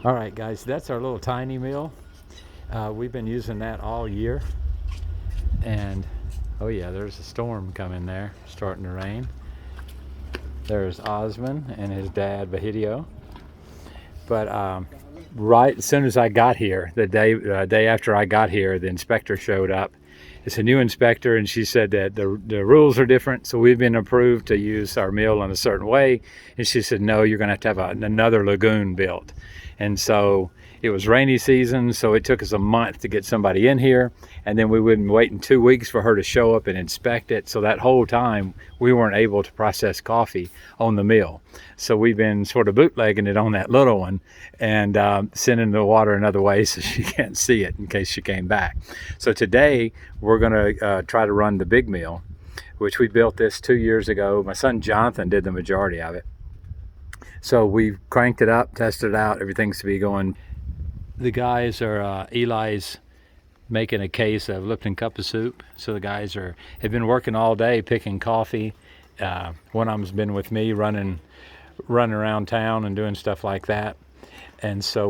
All right, guys, that's our little tiny mill. We've been using that all year. And oh yeah, there's a storm coming there, starting to rain. There's Osman and his dad, Bahidio. But right as soon as I got here, the day after I got here, the inspector showed up. It's a new inspector, and she said that the rules are different, so we've been approved to use our mill in a certain way. And she said, no, you're going to have another lagoon built. And so it was rainy season, so it took us a month to get somebody in here, and then we wouldn't wait in 2 weeks for her to show up and inspect it. So that whole time we weren't able to process coffee on the mill. So we've been sort of bootlegging it on that little one and sending the water another way so she can't see it in case she came back. So today we're going to try to run the big mill, which we built this 2 years ago. My son Jonathan did the majority of it. So we've cranked it up, tested it out, everything's to be going. The guys are, Eli's making a case of Lipton cup of soup. So the guys have been working all day picking coffee. One of them's been with me running around town and doing stuff like that. And so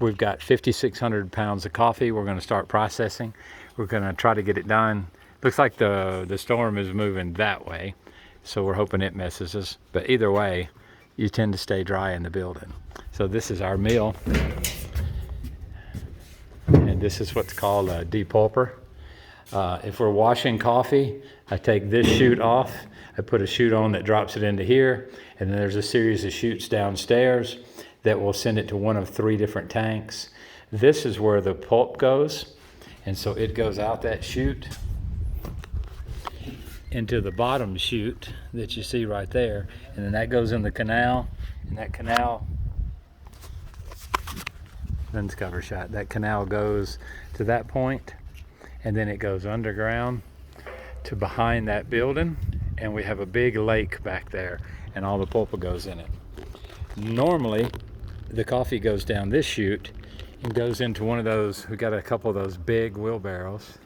we've got 5,600 pounds of coffee we're gonna start processing. We're gonna try to get it done. Looks like the storm is moving that way, so we're hoping it misses us. But either way, you tend to stay dry in the building. So this is our mill. And this is what's called a depulper. If we're washing coffee, I take this chute off. I put a chute on that drops it into here, and then there's a series of chutes downstairs that will send it to one of 3 different tanks. This is where the pulp goes, and so it goes out that chute into the bottom chute that you see right there, and then that goes in the canal, and that canal, lens cover shot, that canal goes to that point, and then it goes underground to behind that building, and we have a big lake back there, and all the pulp goes in it. Normally the coffee goes down this chute and goes into one of those, we got a couple of those big wheelbarrows,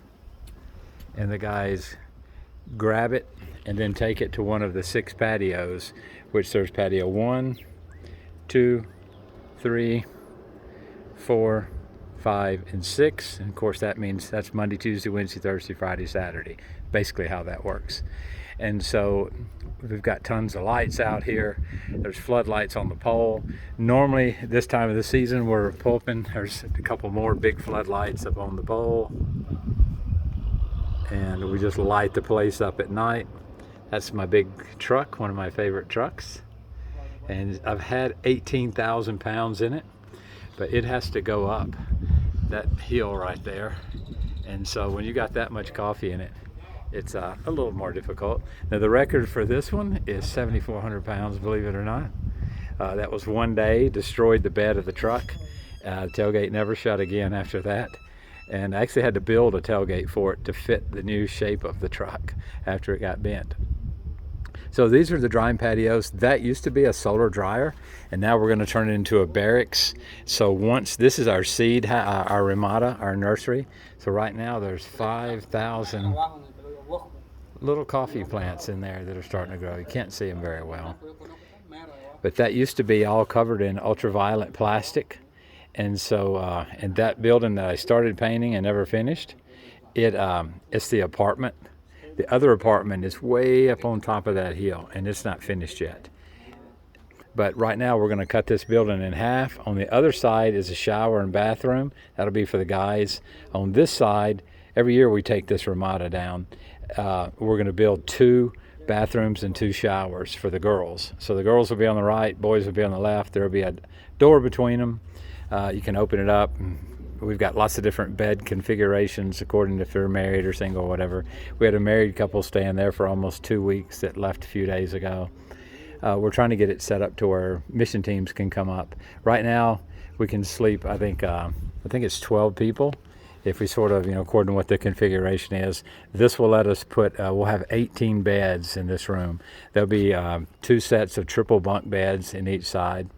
and the guys grab it and then take it to one of the 6 patios, which there's patio 1, 2, 3, 4, 5, and 6. And of course that means that's Monday, Tuesday, Wednesday, Thursday, Friday, Saturday, basically how that works. And so we've got tons of lights out here. There's floodlights on the pole. Normally this time of the season we're pulping, there's a couple more big floodlights up on the pole, and we just light the place up at night. That's my big truck, one of my favorite trucks, and I've had 18,000 pounds in it, but it has to go up that hill right there. And so when you got that much coffee in it, it's a little more difficult. Now the record for this one is 7,400 pounds, believe it or not. That was one day, destroyed the bed of the truck. The tailgate never shut again after that. And I actually had to build a tailgate for it to fit the new shape of the truck after it got bent. So these are the drying patios. That used to be a solar dryer, and now we're going to turn it into a barracks. So once this is our seed, our Ramada, our nursery. So right now there's 5,000 little coffee plants in there that are starting to grow. You can't see them very well, but that used to be all covered in ultraviolet plastic. And so in that building that I started painting and never finished, it's the apartment. The other apartment is way up on top of that hill, and it's not finished yet. But right now we're going to cut this building in half. On the other side is a shower and bathroom. That'll be for the guys. On this side, every year we take this Ramada down. We're going to build 2 bathrooms and 2 showers for the girls. So the girls will be on the right, boys will be on the left. There will be a door between them. You can open it up. We've got lots of different bed configurations according to if you're married or single or whatever. We had a married couple staying there for almost 2 weeks that left a few days ago. We're trying to get it set up to where mission teams can come up. Right now we can sleep, I think it's 12 people. If we sort of, according to what the configuration is. This will let us we'll have 18 beds in this room. There'll be 2 sets of triple bunk beds in each side.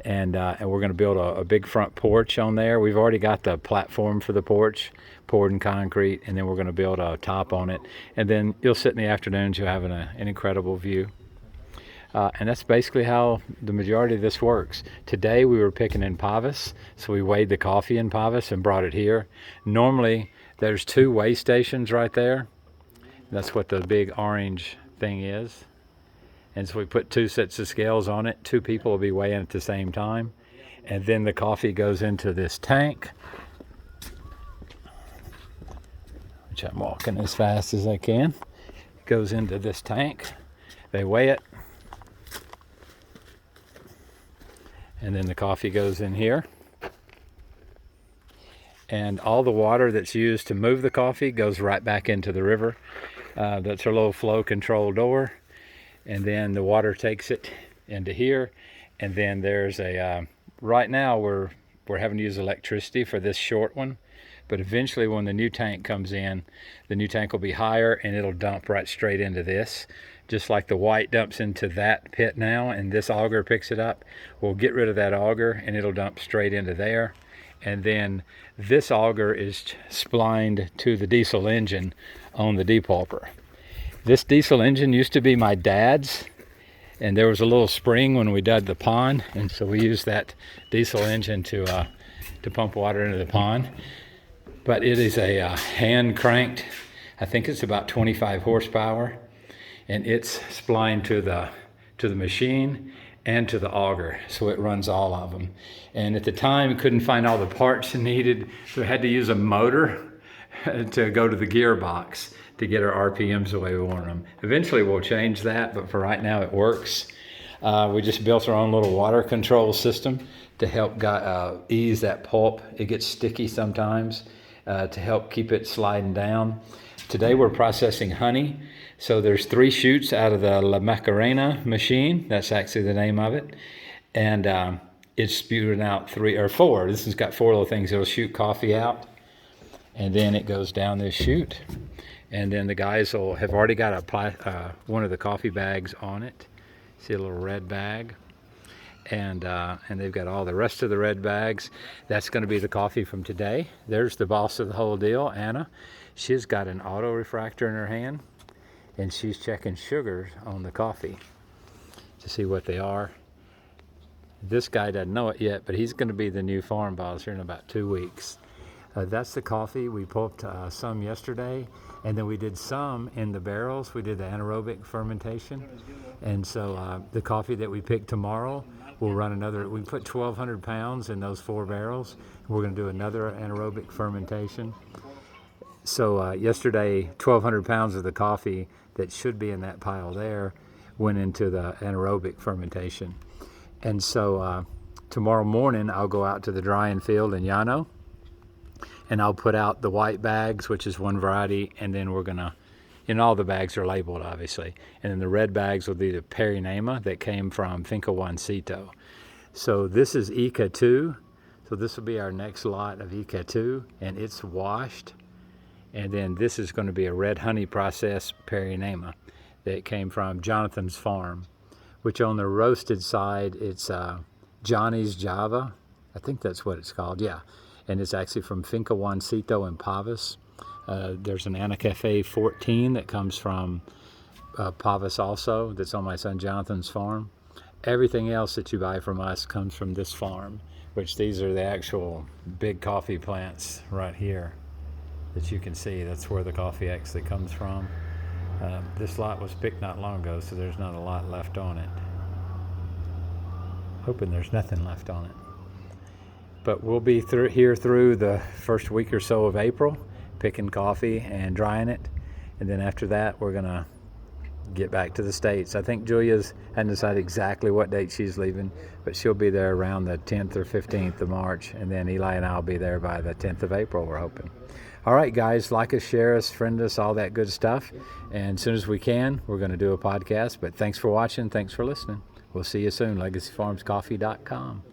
And we're going to build a big front porch on there. We've already got the platform for the porch poured in concrete, and then we're going to build a top on it. And then you'll sit in the afternoons, you'll have an incredible view. And that's basically how the majority of this works. Today we were picking in Pavas, so we weighed the coffee in Pavas and brought it here. Normally there's 2 weigh stations right there. That's what the big orange thing is. And so we put 2 sets of scales on it. 2 people will be weighing at the same time. And then the coffee goes into this tank, which I'm walking as fast as I can. It goes into this tank. They weigh it. And then the coffee goes in here. And all the water that's used to move the coffee goes right back into the river. That's our little flow control door. And then the water takes it into here. And then there's a, right now we're having to use electricity for this short one. But eventually when the new tank comes in, the new tank will be higher and it'll dump right straight into this. Just like the white dumps into that pit now and this auger picks it up, we'll get rid of that auger and it'll dump straight into there. And then this auger is splined to the diesel engine on the depulper. This diesel engine used to be my dad's, and there was a little spring when we dug the pond, and so we used that diesel engine to pump water into the pond. But it is a hand cranked, I think it's about 25 horsepower. And it's splined to the machine and to the auger, so it runs all of them. And at the time, couldn't find all the parts needed, so we had to use a motor to go to the gearbox to get our RPMs the way we want them. Eventually, we'll change that, but for right now, it works. We just built our own little water control system to help ease that pulp. It gets sticky sometimes, to help keep it sliding down. Today, we're processing honey. So there's 3 chutes out of the La Macarena machine. That's actually the name of it. And it's spewing out 3 or 4. This has got 4 little things. It'll shoot coffee out. And then it goes down this chute. And then the guys will have already got one of the coffee bags on it. See a little red bag. And they've got all the rest of the red bags. That's going to be the coffee from today. There's the boss of the whole deal, Anna. She's got an auto refractor in her hand. And she's checking sugars on the coffee to see what they are. This guy doesn't know it yet, but he's going to be the new farm boss here in about 2 weeks. That's the coffee. We pulped some yesterday, and then we did some in the barrels. We did the anaerobic fermentation. And so the coffee that we pick tomorrow, we'll run another, we put 1,200 pounds in those 4 barrels. We're going to do another anaerobic fermentation. So yesterday, 1,200 pounds of the coffee that should be in that pile there went into the anaerobic fermentation. And so tomorrow morning, I'll go out to the drying field in Llano, and I'll put out the white bags, which is one variety, and then we're gonna, and all the bags are labeled, obviously. And then the red bags will be the Perinema that came from Finca Juancito. So this is Ica 2. So this will be our next lot of Ica 2, and it's washed. And then this is going to be a red honey processed Perinema that came from Jonathan's farm, which on the roasted side, it's Johnny's Java. I think that's what it's called, yeah. And it's actually from Finca Juancito in Pavas. There's an Anacafe 14 that comes from Pavas also, that's on my son Jonathan's farm. Everything else that you buy from us comes from this farm, which these are the actual big coffee plants right here that you can see. That's where the coffee actually comes from. This lot was picked not long ago, so there's not a lot left on it. Hoping there's nothing left on it. But we'll be here through the first week or so of April, picking coffee and drying it. And then after that, we're gonna get back to the States. I think Julia's hadn't decided exactly what date she's leaving, but she'll be there around the 10th or 15th of March. And then Eli and I'll be there by the 10th of April, we're hoping. All right, guys, like us, share us, friend us, all that good stuff. And as soon as we can, we're going to do a podcast. But thanks for watching. Thanks for listening. We'll see you soon. LegacyFarmsCoffee.com.